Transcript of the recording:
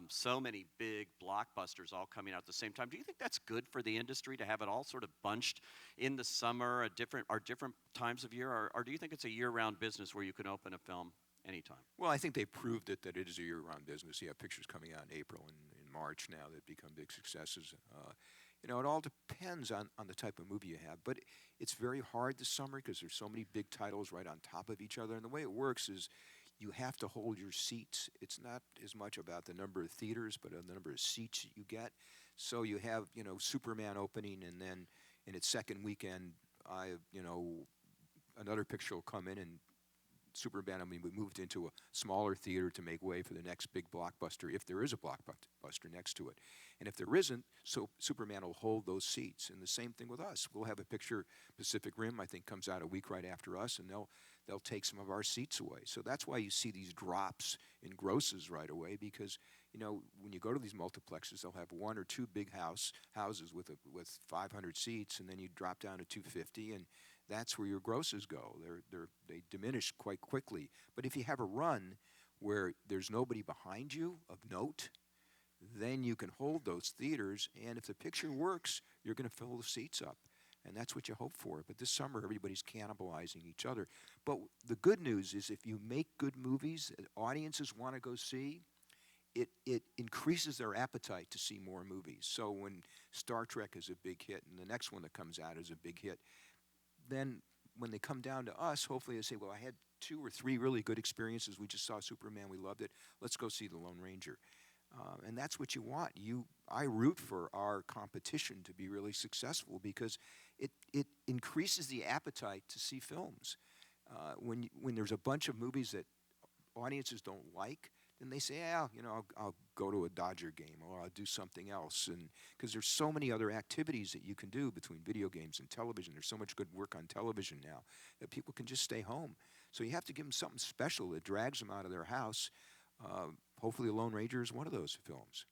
So many big blockbusters all coming out at the same time. Do you think that's good for the industry to have it all sort of bunched in the summer at different times of year, or do you think it's a year-round business where you can open a film anytime? Well, I think they proved it that it is a year-round business. You have pictures coming out in April and in March now that become big successes. It all depends on the type of movie you have. But it's very hard this summer because there's so many big titles right on top of each other. And the way it works is you have to hold your seats. It's not as much about the number of theaters, but the number of seats that you get. So you have, Superman opening, and then in its second weekend, another picture will come in, and Superman, we moved into a smaller theater to make way for the next big blockbuster, if there is a blockbuster next to it. And if there isn't, so Superman will hold those seats. And the same thing with us. We'll have a picture, Pacific Rim, I think, comes out a week right after us, and they'll take some of our seats away. So that's why you see these drops in grosses right away, because when you go to these multiplexes, they'll have one or two big houses with 500 seats, and then you drop down to 250, and that's where your grosses go. They diminish quite quickly. But if you have a run where there's nobody behind you of note, then you can hold those theaters, and if the picture works, you're going to fill the seats up. And that's what you hope for. But this summer, everybody's cannibalizing each other. But the good news is if you make good movies that audiences want to go see, it increases their appetite to see more movies. So when Star Trek is a big hit and the next one that comes out is a big hit, then when they come down to us, hopefully they say, well, I had 2 or 3 really good experiences. We just saw Superman. We loved it. Let's go see The Lone Ranger. And that's what you want. I root for our competition to be really successful because it increases the appetite to see films. When there's a bunch of movies that audiences don't like, then they say, I'll go to a Dodger game or I'll do something else. And because there's so many other activities that you can do between video games and television. There's so much good work on television now that people can just stay home. So you have to give them something special that drags them out of their house. Hopefully The Lone Ranger is one of those films.